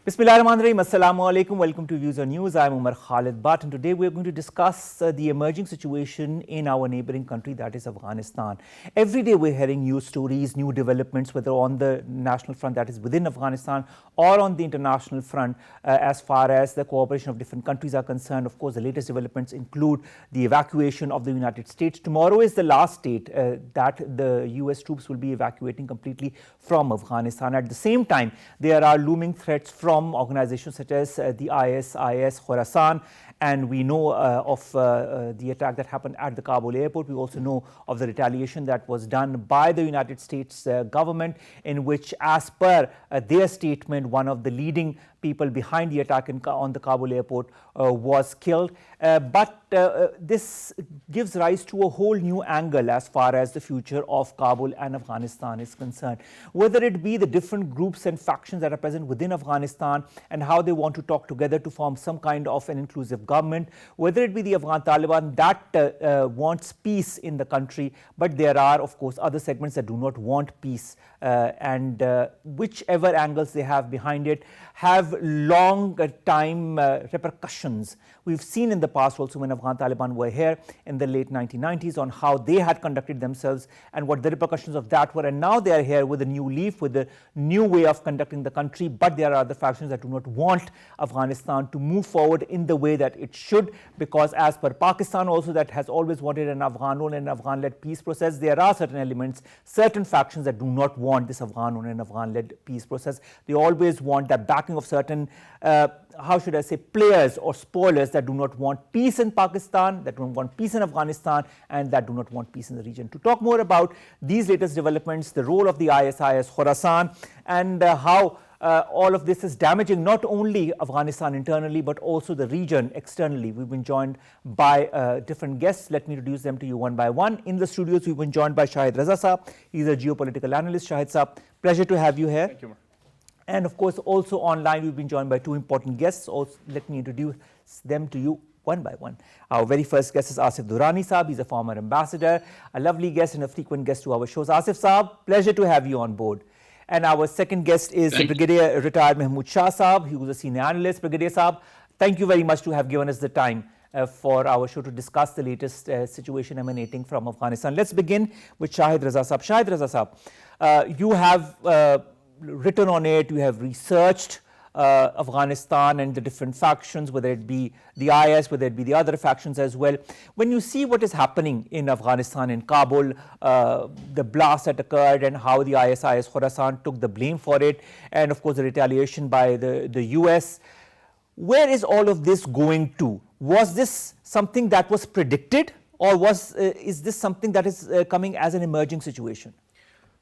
Bismillahirrahmanirrahim. Assalamu alaikum. Welcome to Views on News. I'm Omar Khalid Butt, and today we're going to discuss the emerging situation in our neighboring country, that is Afghanistan. Every day we're hearing news stories, new developments, whether on the national front, that is within Afghanistan, or on the international front, as far as the cooperation of different countries are concerned. Of course, the latest developments include the evacuation of the United States. Tomorrow is the last date that the US troops will be evacuating completely from Afghanistan. At the same time, there are looming threats from organizations such as the IS Khorasan, and we know of the attack that happened at the Kabul airport. We also know of the retaliation that was done by the United States government, in which, as per their statement, one of the leading people behind the attack on the Kabul airport was killed. But this gives rise to a whole new angle as far as the future of Kabul and Afghanistan is concerned. Whether it be the different groups and factions that are present within Afghanistan and how they want to talk together to form some kind of an inclusive government, whether it be the Afghan Taliban that wants peace in the country, but there are, of course, other segments that do not want peace, and whichever angles they have behind it have long time repercussions. We've seen in the past also when Afghan Taliban were here in the late 1990s on how they had conducted themselves and what the repercussions of that were, and now they are here with a new leaf, with a new way of conducting the country. But there are other factions that do not want Afghanistan to move forward in the way that it should, because as per Pakistan also, that has always wanted an Afghan-owned and Afghan-led peace process, there are certain elements, certain factions that do not want this Afghan-owned and Afghan-led peace process. They always want that backing of certain how should I say, players or spoilers that do not want peace in Pakistan, that don't want peace in Afghanistan, and that do not want peace in the region. To talk more about these latest developments, the role of the ISIS Khorasan, and how all of this is damaging not only Afghanistan internally but also the region externally, we've been joined by different guests. Let me introduce them to you one by one. In the studios, we've been joined by Shahid Raza Saab. He's a geopolitical analyst. Shahid Saab, pleasure to have you here. Thank you, Omar. And of course, also online, we've been joined by two important guests. Also, let me introduce them to you one by one. Our very first guest is Asif Durrani Saab. He's a former ambassador, a lovely guest and a frequent guest to our shows. Asif Saab, pleasure to have you on board. And our second guest is Brigadier retired Mahmood Shah Saab. He was a senior analyst. Brigadier Saab, thank you very much to have given us the time for our show to discuss the latest situation emanating from Afghanistan. Let's begin with Shahid Raza Saab. Shahid Raza Saab, you have written on it, you have researched Afghanistan and the different factions, whether it be the IS, whether it be the other factions as well. When you see what is happening in Afghanistan, in Kabul, the blast that occurred and how the ISIS Khorasan took the blame for it, and of course the retaliation by the US, where is all of this going to? Was this something that was predicted, or is this something that is coming as an emerging situation?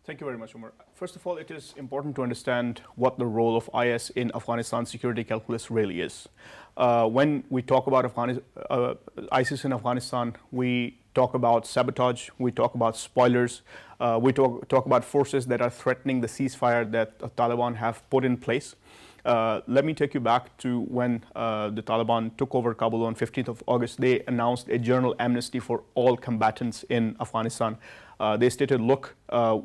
Thank you very much, Omar. First of all, it is important to understand what the role of IS in Afghanistan's security calculus really is. When we talk about ISIS in Afghanistan, we talk about sabotage, we talk about spoilers, we talk about forces that are threatening the ceasefire that the Taliban have put in place. Let me take you back to when the Taliban took over Kabul on 15th of August. They announced a general amnesty for all combatants in Afghanistan. They stated, look,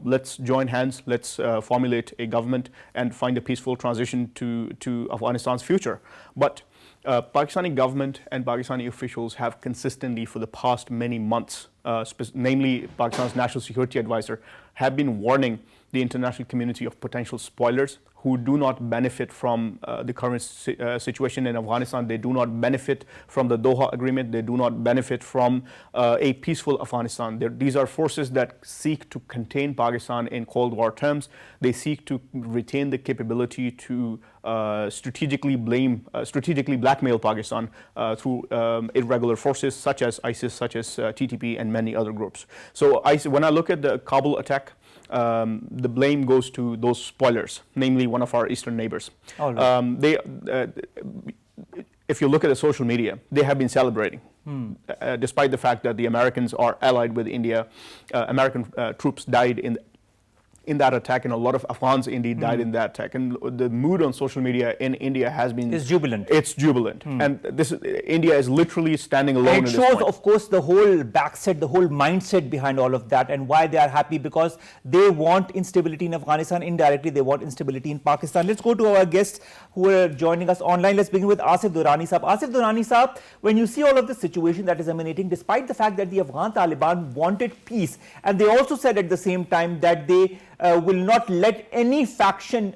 let's join hands, let's formulate a government and find a peaceful transition to Afghanistan's future. But Pakistani government and Pakistani officials have consistently for the past many months, namely Pakistan's National Security Advisor, have been warning the international community of potential spoilers who do not benefit from the current situation in Afghanistan. They do not benefit from the Doha Agreement. They do not benefit from a peaceful Afghanistan. These are forces that seek to contain Pakistan in Cold War terms. They seek to retain the capability to strategically blackmail Pakistan through irregular forces such as ISIS, such as TTP, and many other groups. So when I look at the Kabul attack, the blame goes to those spoilers, namely one of our eastern neighbors. Oh, right. If you look at the social media, they have been celebrating, despite the fact that the Americans are allied with India. American troops died in that attack, and a lot of Afghans indeed died in that attack. And the mood on social media in India has been... It's jubilant. It's jubilant. And India is literally standing alone. And it shows, of course, the whole backset, the whole mindset behind all of that, and why they are happy, because they want instability in Afghanistan. Indirectly, they want instability in Pakistan. Let's go to our guests who are joining us online. Let's begin with Asif Durrani Saab. Asif Durrani Saab, when you see all of the situation that is emanating, despite the fact that the Afghan Taliban wanted peace, and they also said at the same time that they will not let any faction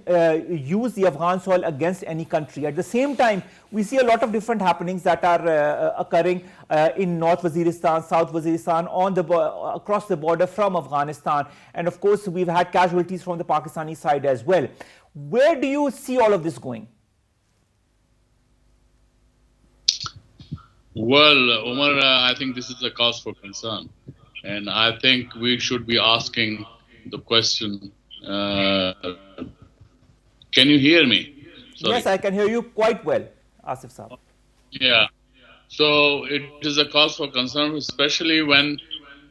use the Afghan soil against any country. At the same time, we see a lot of different happenings that are occurring in North Waziristan, South Waziristan, on the across the border from Afghanistan, and of course we've had casualties from the Pakistani side as well. Where do you see all of this going? Well, Omar, I think this is a cause for concern, and I think we should be asking the question, can you hear me? Sorry. Yes, I can hear you quite well, Asif Saab. Yeah, so it is a cause for concern, especially when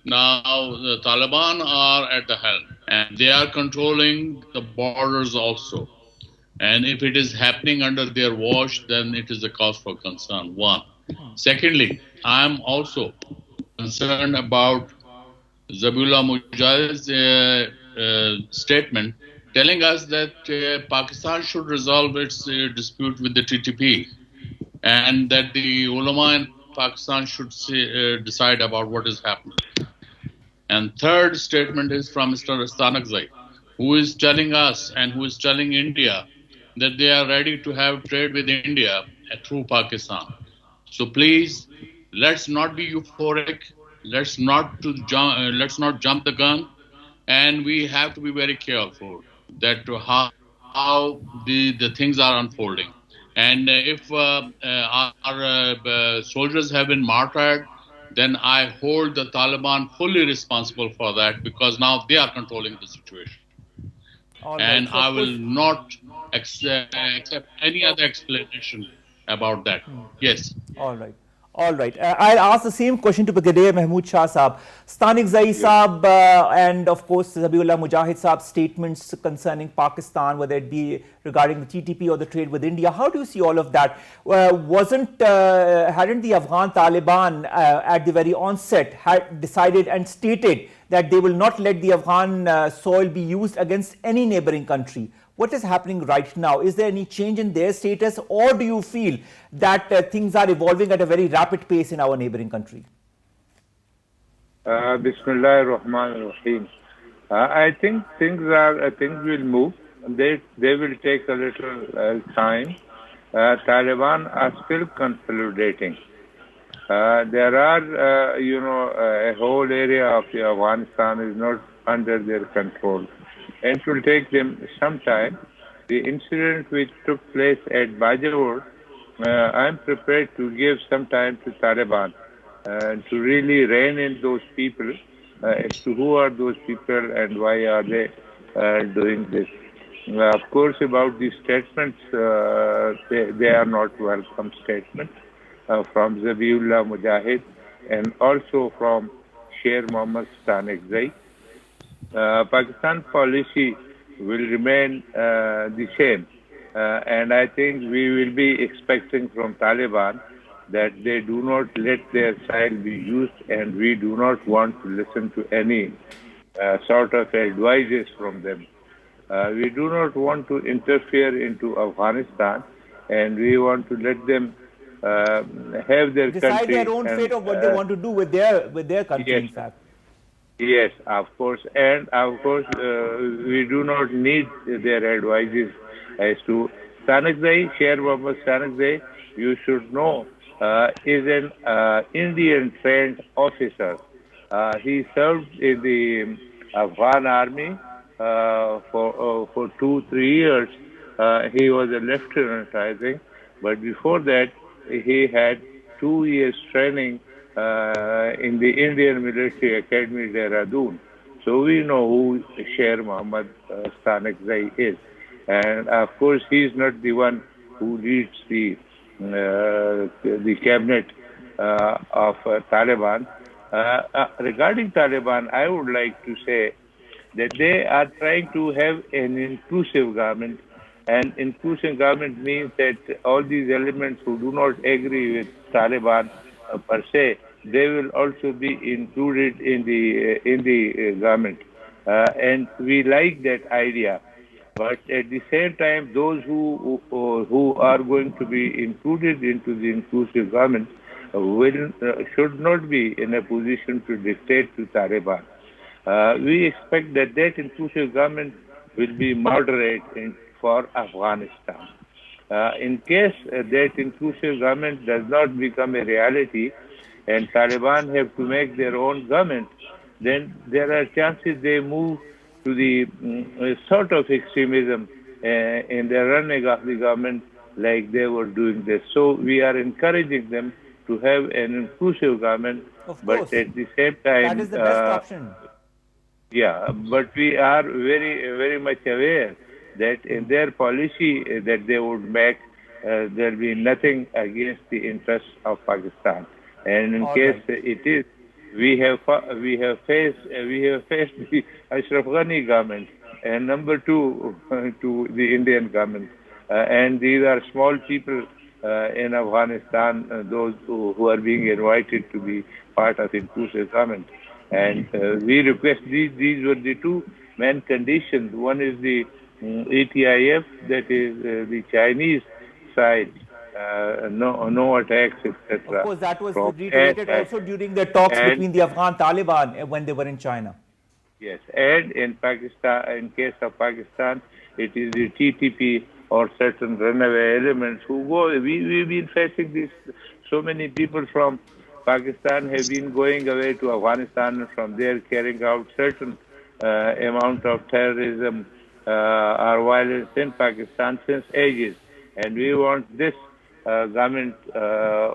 now the Taliban are at the helm and they are controlling the borders also. And if it is happening under their watch, then it is a cause for concern, one. Secondly, I am also concerned about Zabihullah Mujahid's statement telling us that Pakistan should resolve its dispute with the TTP, and that the ulama in Pakistan should decide about what is happening. And third statement is from Mr. Stanakzai, who is telling us and who is telling India that they are ready to have trade with India through Pakistan. So please, let's not be euphoric. Let's not jump the gun, and we have to be very careful that how the things are unfolding. And if our soldiers have been martyred, then I hold the Taliban fully responsible for that, because now they are controlling the situation. And I will not accept any other explanation about that. Yes. All right. All right. I'll ask the same question to Brigadier Mahmood Shah Saab. Stanakzai Saab and of course Zabihullah Mujahid Saab's statements concerning Pakistan, whether it be regarding the TTP or the trade with India. How do you see all of that? Hadn't the Afghan Taliban at the very onset had decided and stated that they will not let the Afghan soil be used against any neighboring country? What is happening right now? Is there any change in their status, or do you feel that things are evolving at a very rapid pace in our neighboring country? Bismillah ar-Rahman ar-Rahim. I think things will move. They will take a little time. Taliban are still consolidating. There are, a whole area of Afghanistan is not under their control. And it will take them some time. The incident which took place at Bajawur, I'm prepared to give some time to Taliban to really rein in those people as to who are those people and why are they doing this. Of course, about these statements, they are not welcome statements from Zabihullah Mujahid and also from Sher Mohammad Stanakzai. Pakistan policy will remain the same, and I think we will be expecting from Taliban that they do not let their soil be used, and we do not want to listen to any sort of advices from them. We do not want to interfere into Afghanistan, and we want to let them have their decide country. Their own fate of what they want to do with their country, yes. in fact. Yes, of course. And of course, we do not need their advices as to Stanakzai, Sher Mohammad Stanakzai, you should know, is an Indian trained officer. He served in the Afghan army for 2-3 years. He was a lieutenant, I think. But before that, he had 2 years training in the Indian Military Academy, Dehradun. So we know who Sher Mohammad Stanakzai is. And of course, he is not the one who leads the cabinet of Taliban. Regarding Taliban, I would like to say that they are trying to have an inclusive government. And inclusive government means that all these elements who do not agree with Taliban per se, they will also be included in the government. And we like that idea. But at the same time, those who are going to be included into the inclusive government should not be in a position to dictate to Taliban. We expect that inclusive government will be moderate for Afghanistan. In case that inclusive government does not become a reality and Taliban have to make their own government, then there are chances they move to the sort of extremism in the running of the government like they were doing this. So we are encouraging them to have an inclusive government, but at the same time, that is the best option. Yeah, but we are very much aware that in their policy that they would make, there will be nothing against the interests of Pakistan. And in case it is, we have faced the Ashraf Ghani government, and number two to the Indian government, and these are small people in Afghanistan, those who are being invited to be part of inclusive government. And we request these were the two main conditions. One is the ATIF, that is the Chinese side, no attacks, etc. Of course, that was reiterated also during the talks between the Afghan Taliban when they were in China. Yes, and in Pakistan, in case of Pakistan, it is the TTP or certain runaway elements who go. We've been facing this. So many people from Pakistan have been going away to Afghanistan and from there carrying out certain amount of terrorism or violence in Pakistan since ages. And we want this government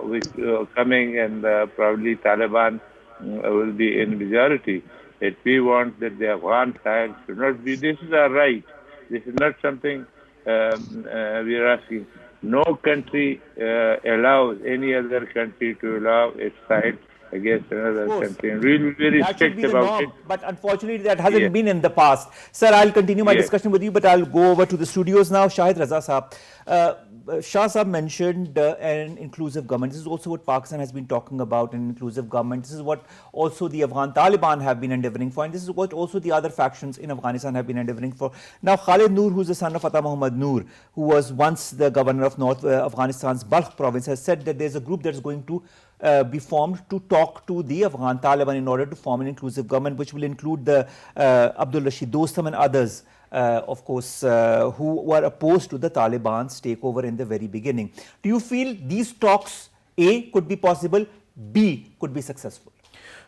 which coming, and probably Taliban will be in majority, that we want that the Afghan side should not be. This is our right. This is not something we are asking. No country allows any other country to allow its side against another country. And we will be very strict about it. But unfortunately, that hasn't been in the past. Sir, I'll continue my discussion with you, but I'll go over to the studios now. Shahid, Raza Saab. Shah Saab mentioned an inclusive government. This is also what Pakistan has been talking about, an inclusive government. This is what also the Afghan Taliban have been endeavoring for, and this is what also the other factions in Afghanistan have been endeavoring for. Now, Khalid Noor, who's the son of Fatima Muhammad Noor, who was once the governor of North Afghanistan's Balkh province, has said that there's a group that's going to be formed to talk to the Afghan Taliban in order to form an inclusive government, which will include the Abdul Dostum and others. Of course, who were opposed to the Taliban's takeover in the very beginning. Do you feel these talks, A, could be possible, B, could be successful?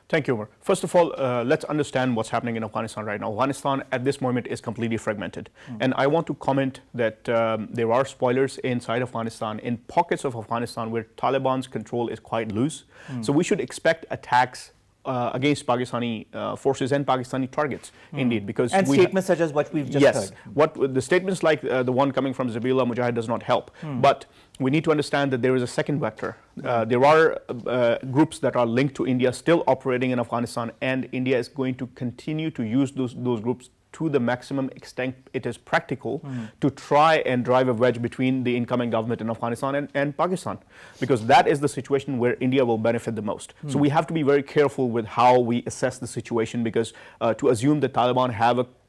Thank you, Omar. First of all, let's understand what's happening in Afghanistan right now. Afghanistan at this moment is completely fragmented. And I want to comment that there are spoilers inside Afghanistan, in pockets of Afghanistan where Taliban's control is quite loose. So we should expect attacks against Pakistani forces and Pakistani targets, indeed, because and statements such as what we've just heard. What the statements like the one coming from Zabihullah Mujahid does not help. But we need to understand that there is a second vector. There are groups that are linked to India still operating in Afghanistan, and India is going to continue to use those groups to the maximum extent it is practical to try and drive a wedge between the incoming government in Afghanistan and Pakistan, because that is the situation where India will benefit the most. So we have to be very careful with how we assess the situation, because to assume that Taliban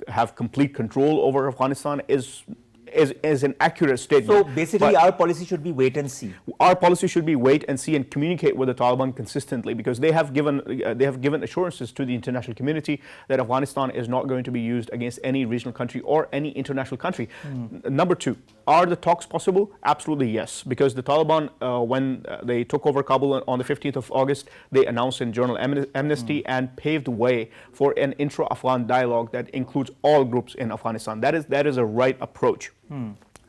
have complete control over Afghanistan is an accurate statement. So basically our policy should be wait and see. Our policy should be wait and see and communicate with the Taliban consistently, because they have given assurances to the international community that Afghanistan is not going to be used against any regional country or any international country. Number two, are the talks possible? Absolutely yes, because the Taliban, when they took over Kabul on the 15th of August, they announced in Journal Amnesty and paved the way for an intra-Afghan dialogue that includes all groups in Afghanistan. That is a right approach.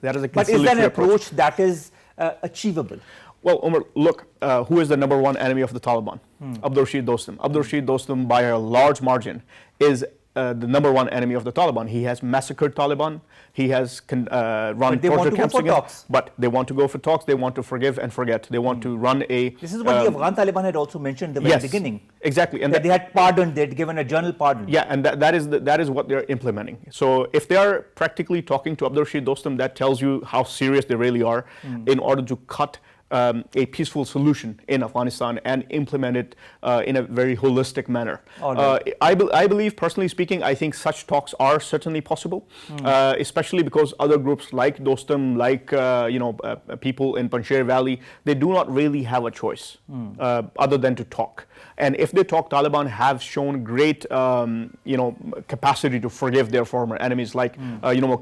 That is a but is that an approach that is achievable? Well, Omar, look, who is the #1 enemy of the Taliban? Abdul Dostum. Abdul Dostum, by a large margin, is the number one enemy of the Taliban. He has massacred Taliban. He has run torture camps against. But they want to go for talks. They want to forgive and forget. They want to run a. This is what the Afghan Taliban had also mentioned in the very beginning. Exactly, and that they had pardoned. They had given a journal pardon. Yeah, and that is what they're implementing. So if they are practically talking to Abdul Rashid Dostum, that tells you how serious they really are in order to cut a peaceful solution in Afghanistan and implement it in a very holistic manner. I believe, personally speaking, I think such talks are certainly possible, especially because other groups like Dostum, like people in Panjshir Valley, they do not really have a choice other than to talk. And if they talk, Taliban have shown great, capacity to forgive their former enemies, like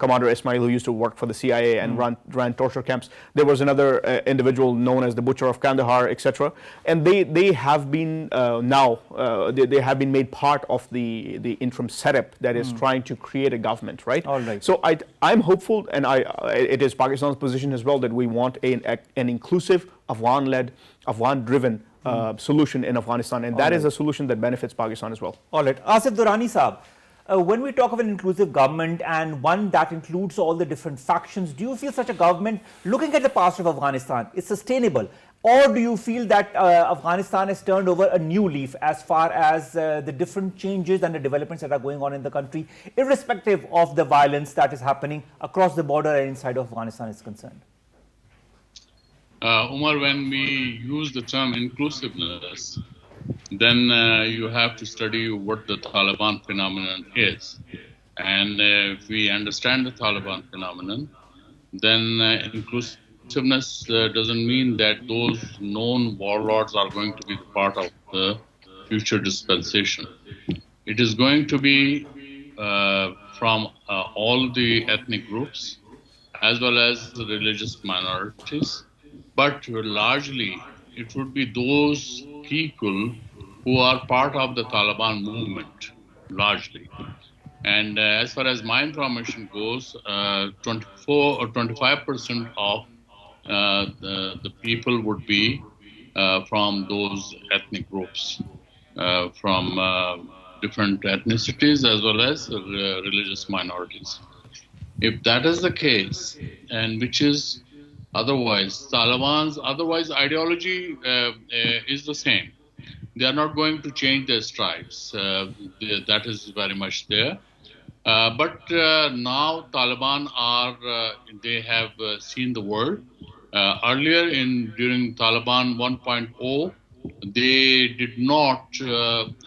Commander Ismail, who used to work for the CIA and ran torture camps. There was another individual known as the Butcher of Kandahar, etc. And they have been they have been made part of the interim setup that is trying to create a government, right? All right. So I'm hopeful, and it is Pakistan's position as well, that we want an inclusive, Afghan-led, Afghan-driven solution in Afghanistan, and that is a solution that benefits Pakistan as well. All right. Asif Durrani Saab, when we talk of an inclusive government and one that includes all the different factions, do you feel such a government, looking at the past of Afghanistan, is sustainable? Or do you feel that Afghanistan has turned over a new leaf as far as the different changes and the developments that are going on in the country, irrespective of the violence that is happening across the border and inside of Afghanistan is concerned? Omar, when we use the term inclusiveness, then you have to study what the Taliban phenomenon is. And if we understand the Taliban phenomenon, then inclusiveness doesn't mean that those known warlords are going to be part of the future dispensation. It is going to be from all the ethnic groups as well as the religious minorities. But largely, it would be those people who are part of the Taliban movement, largely. And as far as my information goes, 24 or 25% of the people would be from those ethnic groups, from different ethnicities as well as religious minorities. If that is the case, and which is otherwise, Taliban's ideology is the same. They are not going to change their stripes. That is very much there. But now Taliban they have seen the world. Earlier, during Taliban 1.0, they did not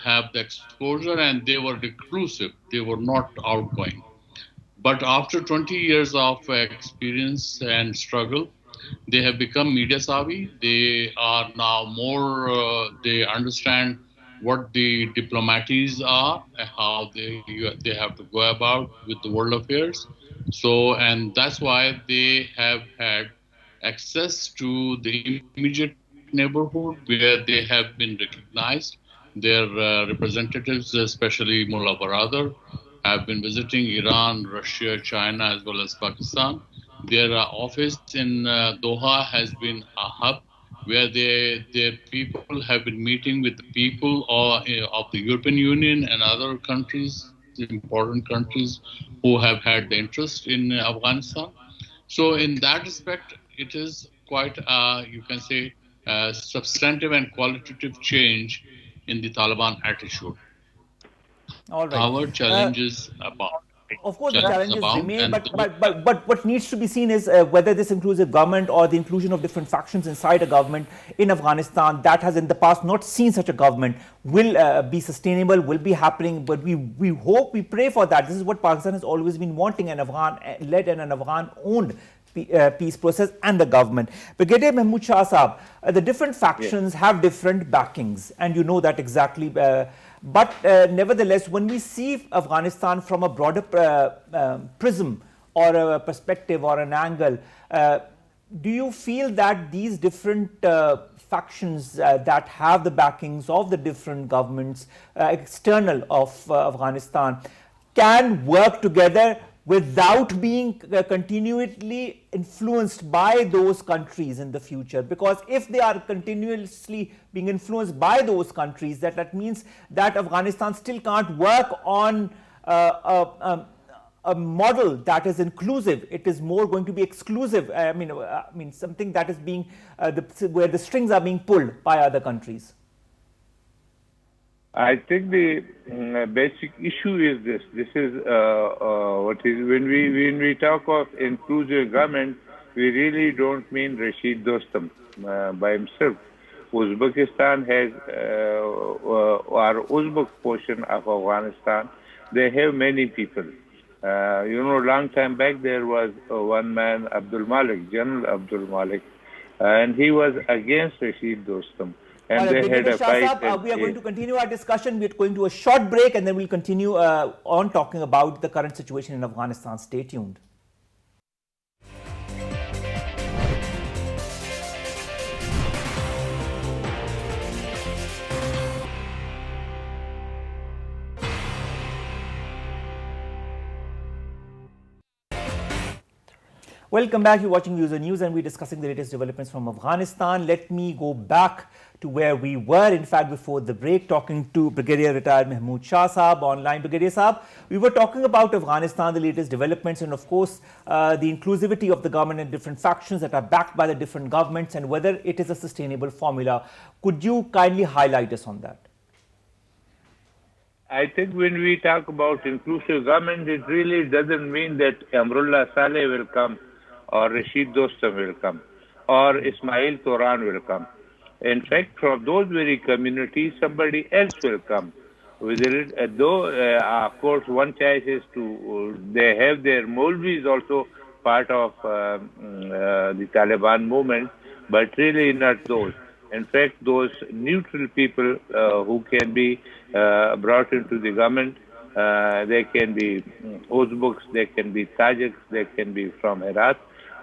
have the exposure and they were reclusive. They were not outgoing. But after 20 years of experience and struggle, they have become media savvy. They are now more, they understand what the diplomats are, how they have to go about with the world affairs. So, and that's why they have had access to the immediate neighborhood where they have been recognized. Their representatives, especially Mullah Baradar, have been visiting Iran, Russia, China, as well as Pakistan. Their office in Doha has been a hub where their people have been meeting with the people of the European Union and other countries, important countries who have had the interest in Afghanistan. So in that respect, it is quite, you can say, a substantive and qualitative change in the Taliban attitude. All right. Our challenges about. Of course, the challenges remain, but what needs to be seen is whether this inclusive government or the inclusion of different factions inside a government in Afghanistan that has in the past not seen such a government will be sustainable, will be happening. But we hope, we pray for that. This is what Pakistan has always been wanting, an Afghan-led and an Afghan-owned peace process and the government. Brigadier Mahmood Shah Saab, the different factions have different backings, and you know that exactly. But nevertheless, when we see Afghanistan from a broader prism or a perspective or an angle, do you feel that these different factions that have the backings of the different governments external of Afghanistan can work together without being continually influenced by those countries in the future? Because if they are continuously being influenced by those countries, that means that Afghanistan still can't work on a model that is inclusive. It is more going to be exclusive. I mean something that is being where the strings are being pulled by other countries. I think the basic issue is this. This is what is when we talk of inclusive government, we really don't mean Rashid Dostum by himself. Uzbekistan has our Uzbek portion of Afghanistan. They have many people. Long time back there was one man, Abdul Malik, General Abdul Malik, and he was against Rashid Dostum. And they had a fight. We are going to continue our discussion. We are going to a short break and then we'll continue on talking about the current situation in Afghanistan. Stay tuned. Welcome back. You're watching User News and we're discussing the latest developments from Afghanistan. Let me go back to where we were, in fact, before the break, talking to Brigadier Retired Mahmood Shah Saab online. Brigadier Saab, we were talking about Afghanistan, the latest developments, and of course, the inclusivity of the government and different factions that are backed by the different governments and whether it is a sustainable formula. Could you kindly highlight us on that? I think when we talk about inclusive government, it really doesn't mean that Amrullah Saleh will come or Rashid Dostum will come or Ismail Turan will come. In fact, from those very communities, somebody else will come. Of course, one choice is they have their Maulvis also part of the Taliban movement, but really not those. In fact, those neutral people who can be brought into the government, they can be Uzbeks, they can be Tajiks, they can be from Herat,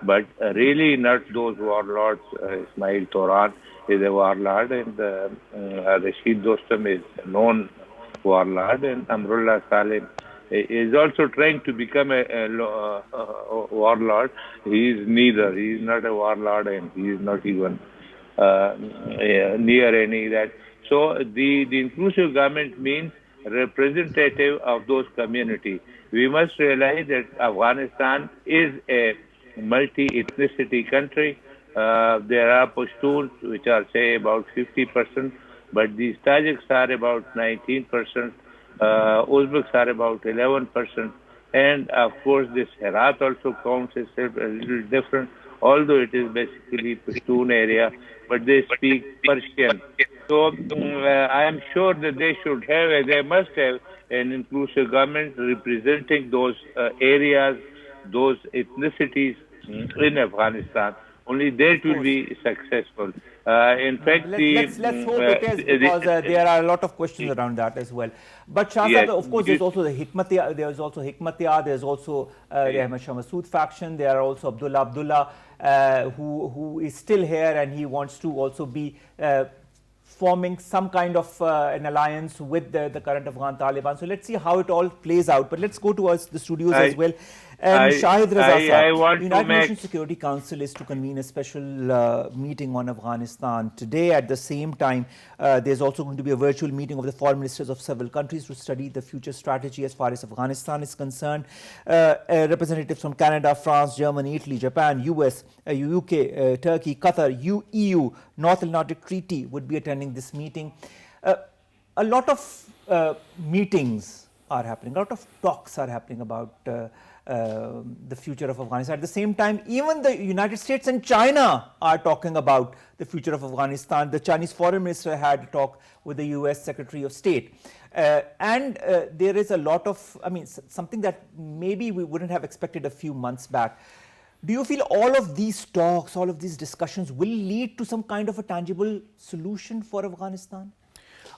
but really not those warlords. Ismail Turan is a warlord, and Rashid Dostum is a known warlord, and Amrullah Saleh is also trying to become a warlord. He is neither. He is not a warlord, and he is not even near any of that. So the inclusive government means representative of those communities. We must realize that Afghanistan is a multi-ethnicity country. There are Pashtuns, which are, say, about 50%, but these Tajiks are about 19%, Uzbeks are about 11%, and of course this Herat also counts as a little different, although it is basically Pashtun area, but they speak Persian. So I am sure that they must have an inclusive government representing those areas, those ethnicities in Afghanistan. Only that will be successful. In fact, let's hope it is, because there are a lot of questions around that as well. But Shah Saab, of course, there's also the Hikmatyar, there's also the Ahmad Shah Massoud faction. There are also Abdullah, who is still here, and he wants to also be forming some kind of an alliance with the current Afghan Taliban. So let's see how it all plays out. But let's go to the studios as well. And Shahid Raza, the United Nations Security Council is to convene a special meeting on Afghanistan today. At the same time, there's also going to be a virtual meeting of the foreign ministers of several countries to study the future strategy as far as Afghanistan is concerned. Representatives from Canada, France, Germany, Italy, Japan, US, UK, Turkey, Qatar, EU, North Atlantic Treaty would be attending this meeting. A lot of meetings are happening, a lot of talks are happening about the future of Afghanistan. At the same time, even the United States and China are talking about the future of Afghanistan. The Chinese foreign minister had a talk with the US Secretary of State. And there is a lot of, something that maybe we wouldn't have expected a few months back. Do you feel all of these talks, all of these discussions will lead to some kind of a tangible solution for Afghanistan?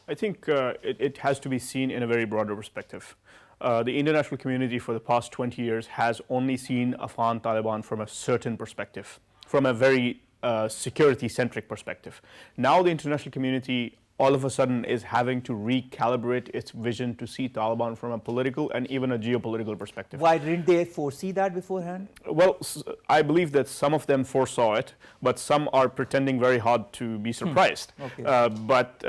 I think it has to be seen in a very broader perspective. The international community for the past 20 years has only seen Afghan Taliban from a certain perspective, from a very security-centric perspective. Now the international community all of a sudden is having to recalibrate its vision to see Taliban from a political and even a geopolitical perspective. Why didn't they foresee that beforehand? Well, I believe that some of them foresaw it, but some are pretending very hard to be surprised. Okay. But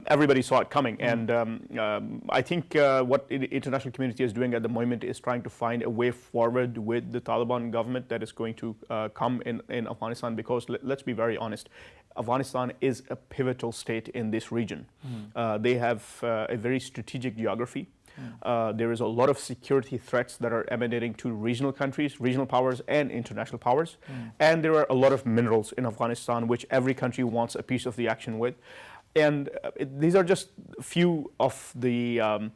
everybody saw it coming. And I think what the international community is doing at the moment is trying to find a way forward with the Taliban government that is going to come in Afghanistan, because let's be very honest, Afghanistan is a pivotal state in this region. They have a very strategic geography. There is a lot of security threats that are emanating to regional countries, regional powers, and international powers. And there are a lot of minerals in Afghanistan which every country wants a piece of the action with. And these are just a few of the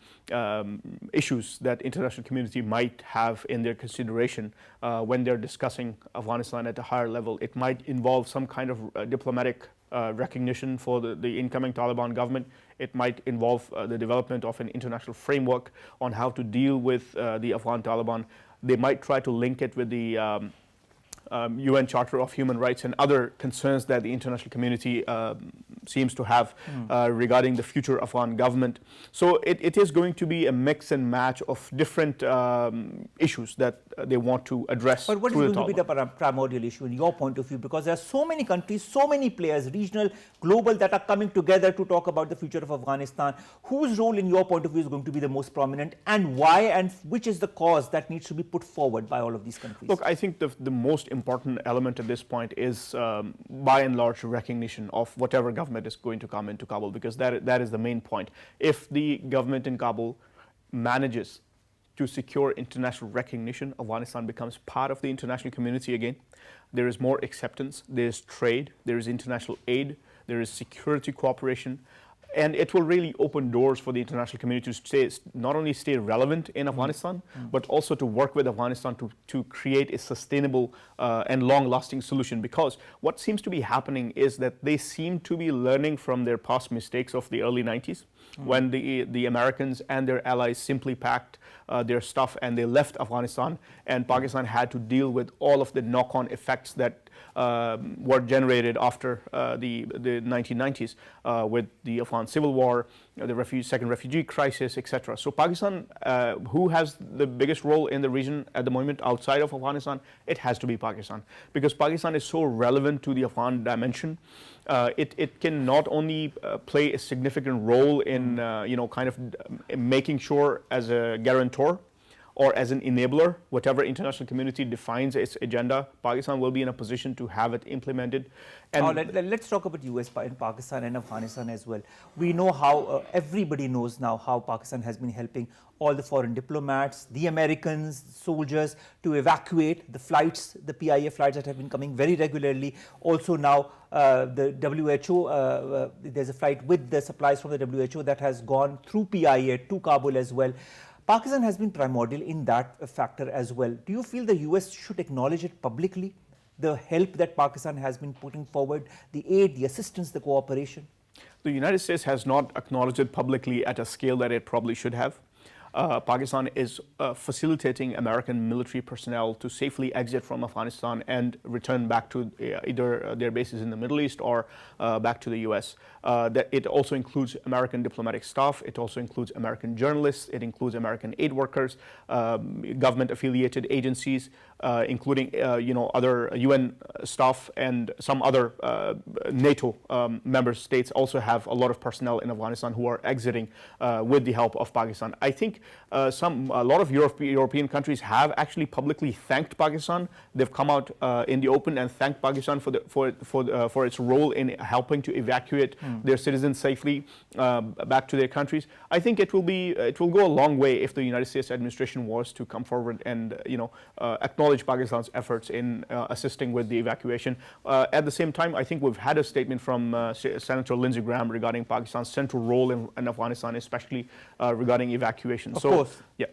issues that international community might have in their consideration when they're discussing Afghanistan at a higher level. It might involve some kind of diplomatic recognition for the incoming Taliban government. It might involve the development of an international framework on how to deal with the Afghan Taliban. They might try to link it with the UN Charter of Human Rights and other concerns that the international community seems to have regarding the future Afghan government. So it is going to be a mix and match of different issues that they want to address. But what is going to be the primordial issue in your point of view? Because there are so many countries, so many players, regional, global, that are coming together to talk about the future of Afghanistan. Whose role in your point of view is going to be the most prominent, and why, and which is the cause that needs to be put forward by all of these countries? Look, I think the most important element at this point is by and large recognition of whatever government is going to come into Kabul, because that is the main point. If the government in Kabul manages to secure international recognition, Afghanistan becomes part of the international community again. There is more acceptance, there is trade, there is international aid, there is security cooperation. And it will really open doors for the international community to not only stay relevant in Afghanistan, but also to work with Afghanistan to create a sustainable and long-lasting solution. Because what seems to be happening is that they seem to be learning from their past mistakes of the early 90s, when the Americans and their allies simply packed their stuff and they left Afghanistan, and Pakistan had to deal with all of the knock-on effects that were generated after the 1990s with the Afghan civil war, the second refugee crisis, etc. So Pakistan, who has the biggest role in the region at the moment outside of Afghanistan, it has to be Pakistan, because Pakistan is so relevant to the Afghan dimension. It can not only play a significant role in kind of making sure as a guarantor or as an enabler, whatever international community defines its agenda, Pakistan will be in a position to have it implemented. And let's talk about US in Pakistan and Afghanistan as well. We know how, everybody knows now how Pakistan has been helping all the foreign diplomats, the Americans, soldiers, to evacuate the flights, the PIA flights that have been coming very regularly. Also now the WHO, there's a flight with the supplies from the WHO that has gone through PIA to Kabul as well. Pakistan has been primordial in that factor as well. Do you feel the US should acknowledge it publicly, the help that Pakistan has been putting forward, the aid, the assistance, the cooperation? The United States has not acknowledged it publicly at a scale that it probably should have. Pakistan is facilitating American military personnel to safely exit from Afghanistan and return back to either their bases in the Middle East or back to the US. That it also includes American diplomatic staff, it also includes American journalists, it includes American aid workers, government-affiliated agencies, including other UN staff, and some other NATO member states also have a lot of personnel in Afghanistan who are exiting with the help of Pakistan. I think a lot of European countries have actually publicly thanked Pakistan. They've come out in the open and thanked Pakistan for its role in helping to evacuate their citizens safely back to their countries. I think it will go a long way if the United States administration was to come forward and acknowledge Pakistan's efforts in assisting with the evacuation. At the same time, I think we've had a statement from Senator Lindsey Graham regarding Pakistan's central role in Afghanistan, especially regarding evacuation. Of course. Yeah.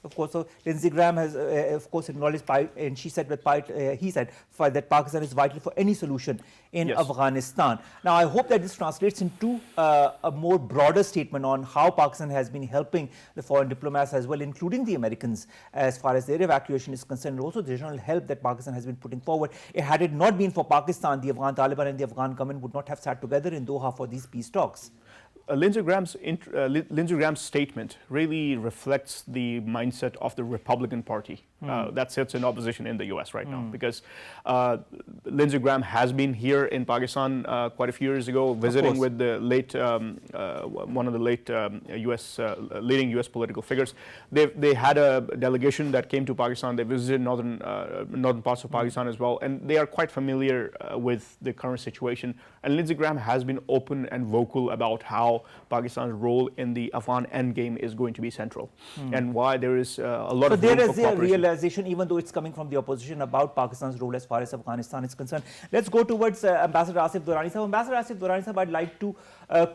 Of course, so Lindsey Graham has, of course, acknowledged, and she said that Pakistan is vital for any solution in Afghanistan. Now, I hope that this translates into a more broader statement on how Pakistan has been helping the foreign diplomats as well, including the Americans, as far as their evacuation is concerned, and also the regional help that Pakistan has been putting forward. Had it not been for Pakistan, the Afghan Taliban and the Afghan government would not have sat together in Doha for these peace talks. Lindsey Graham's statement really reflects the mindset of the Republican Party that sits in opposition in the U.S. right now. Because Lindsey Graham has been here in Pakistan quite a few years ago, visiting with the one of the late U.S. Leading U.S. political figures. They had a delegation that came to Pakistan. They visited northern parts of Pakistan as well, and they are quite familiar with the current situation. And Lindsey Graham has been open and vocal about how Pakistan's role in the Afghan endgame is going to be central, and why there is a lot of room for cooperation. So there is a realization, even though it's coming from the opposition, about Pakistan's role as far as Afghanistan is concerned. Let's go towards Ambassador Asif Durrani. So Ambassador Asif Durrani, I'd like to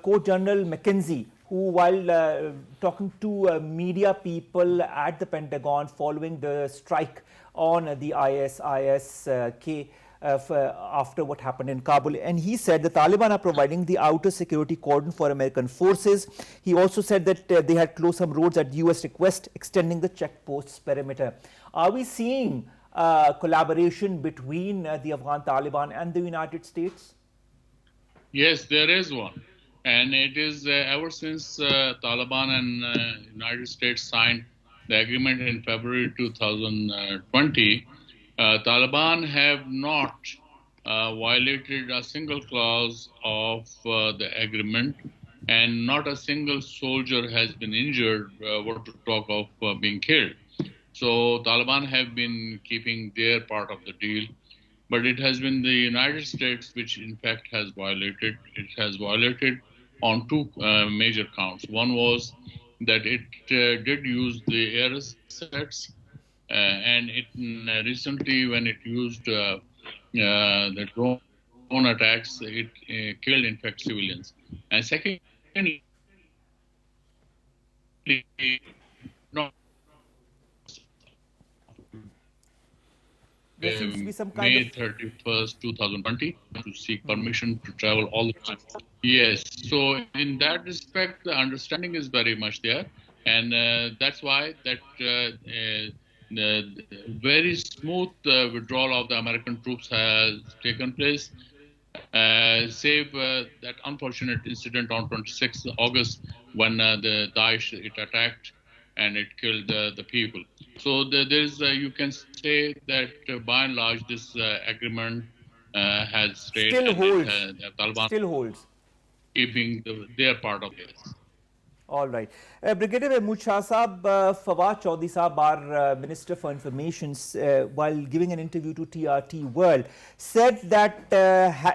quote General McKenzie, who, while talking to media people at the Pentagon following the strike on the ISIS-K, after what happened in Kabul, and he said the Taliban are providing the outer security cordon for American forces. He also said that they had closed some roads at US request, extending the checkposts perimeter. Are we seeing collaboration between the Afghan Taliban and the United States? Yes, there is one. And it is ever since Taliban and United States signed the agreement in February 2020, Taliban have not violated a single clause of the agreement, and not a single soldier has been injured, what to talk of being killed. So Taliban have been keeping their part of the deal, but it has been the United States which in fact has violated. It has violated on two major counts. One was that it did use the air assets, and it recently, when it used the drone attacks, it killed, in fact, civilians. And secondly, there seems to be some kind May 31st, 2020, to seek permission to travel all the time. Yes, so in that respect, the understanding is very much there, and that's why that the very smooth withdrawal of the American troops has taken place, save that unfortunate incident on 26th August when the Daesh attacked and it killed the people. So there's you can say that by and large this agreement has stayed. Still holds. The Taliban still holds. Keeping their part of it. All right. Brigadier Mahmood Shah Saab, Fawad Chaudhry Saab, our Minister for Information, while giving an interview to TRT World, said that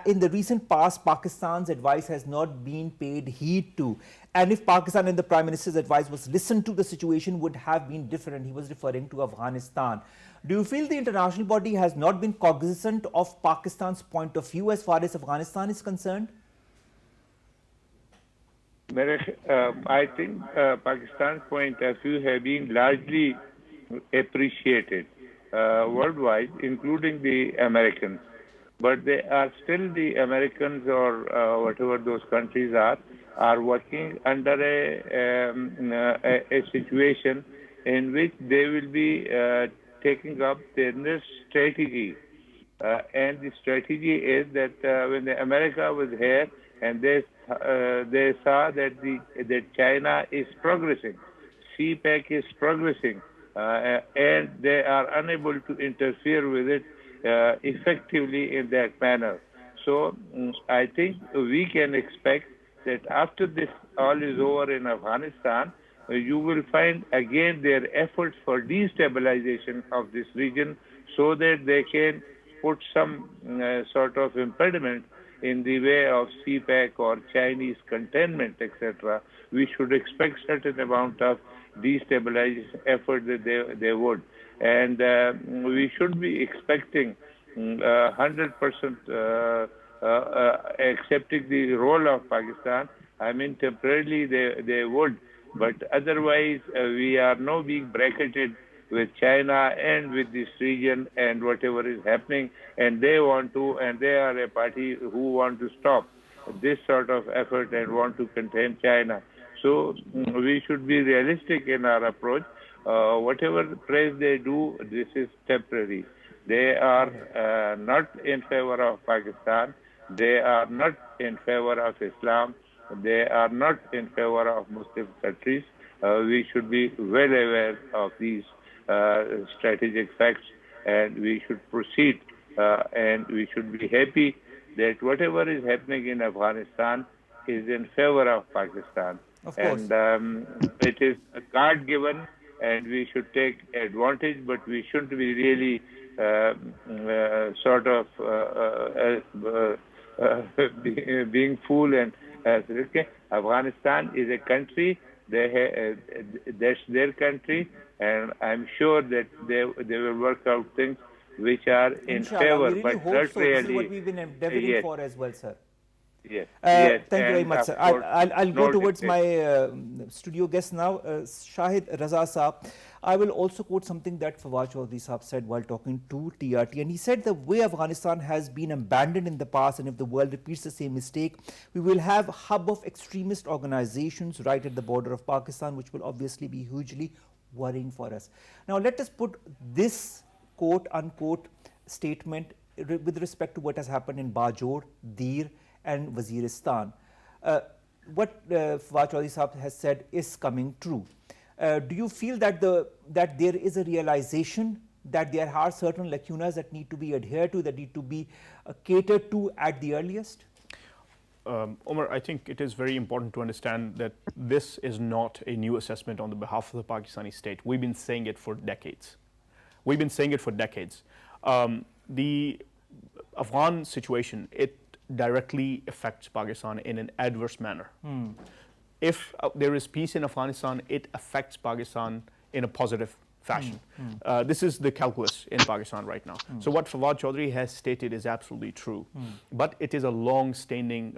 in the recent past, Pakistan's advice has not been paid heed to. And if Pakistan and the Prime Minister's advice was listened to, the situation would have been different. He was referring to Afghanistan. Do you feel the international body has not been cognizant of Pakistan's point of view as far as Afghanistan is concerned? I think Pakistan's point of view have been largely appreciated worldwide, including the Americans. But they are still, the Americans or whatever those countries are working under a situation in which they will be taking up their next strategy. And the strategy is that when the America was here and they saw that China is progressing, CPEC is progressing, and they are unable to interfere with it effectively in that manner. So I think we can expect that after this all is over in Afghanistan, you will find again their efforts for destabilization of this region so that they can put some sort of impediment in the way of CPEC or Chinese containment, etc. We should expect certain amount of destabilization effort that they would. And we should be expecting 100% accepting the role of Pakistan. I mean, temporarily they would, but otherwise we are now being bracketed with China and with this region and whatever is happening, and they want to, and they are a party who want to stop this sort of effort and want to contain China. So we should be realistic in our approach. Whatever praise they do, this is temporary. They are not in favor of Pakistan. They are not in favor of Islam. They are not in favor of Muslim countries. We should be well aware of these strategic facts, and we should proceed, and we should be happy that whatever is happening in Afghanistan is in favor of Pakistan. Of course. And it is a God given, and we should take advantage, but we shouldn't be really being fool and okay. Afghanistan is a country. That's their country, and I'm sure that they will work out things which are in Inshallah, favor, we really but hope not so. really. This is what we've been endeavoring Yes. for as well, sir. Yes. Thank you very and much, sir. of course, I'll go no towards dictate. my studio guest now, Shahid Raza Saab. I will also quote something that Fawad Chaudhry Saab said while talking to TRT, and he said the way Afghanistan has been abandoned in the past, and if the world repeats the same mistake, we will have a hub of extremist organizations right at the border of Pakistan, which will obviously be hugely worrying for us. Now let us put this quote unquote statement with respect to what has happened in Bajor, Dir and Waziristan. What Fawad Chaudhry Saab has said is coming true. Do you feel that there is a realization that there are certain lacunas that need to be adhered to, that need to be catered to at the earliest? Omar, I think it is very important to understand that this is not a new assessment on the behalf of the Pakistani state. We've been saying it for decades. The Afghan situation, it directly affects Pakistan in an adverse manner. If there is peace in Afghanistan, it affects Pakistan in a positive fashion. This is the calculus in Pakistan right now. So what Fawad Chaudhry has stated is absolutely true. But it is a long-standing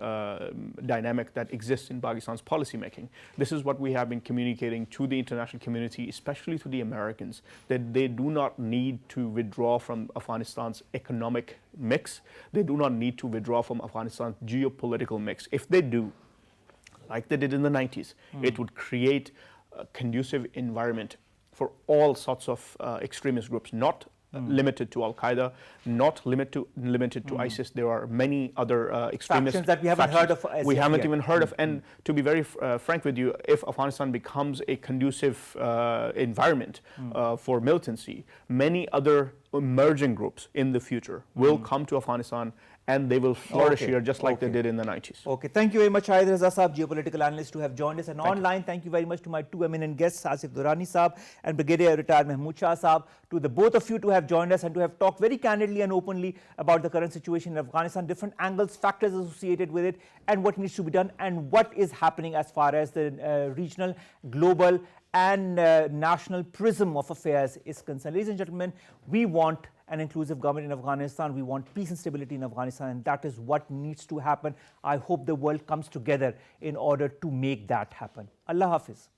dynamic that exists in Pakistan's policymaking. This is what we have been communicating to the international community, especially to the Americans, that they do not need to withdraw from Afghanistan's economic mix. They do not need to withdraw from Afghanistan's geopolitical mix. If they do, like they did in the 90s, it would create a conducive environment for all sorts of extremist groups, not limited to Al-Qaeda, not limited to ISIS. There are many other extremist factions that we haven't heard of as we yet. haven't even heard of. And to be very frank with you, if Afghanistan becomes a conducive environment for militancy, many other emerging groups in the future will come to Afghanistan, and they will flourish here just like they did in the 90s. Okay, thank you very much, Shahid Raza Saab, geopolitical analyst, to have joined us. And online, thank you very much to my two eminent guests, Asif Durrani Saab and Brigadier retired Mahmood Shah Saab, to the both of you to have joined us and to have talked very candidly and openly about the current situation in Afghanistan, different angles, factors associated with it, and what needs to be done, and what is happening as far as the regional, global, and national prism of affairs is concerned. Ladies and gentlemen, we want an inclusive government in Afghanistan. We want peace and stability in Afghanistan, and that is what needs to happen. I hope the world comes together in order to make that happen. Allah Hafiz.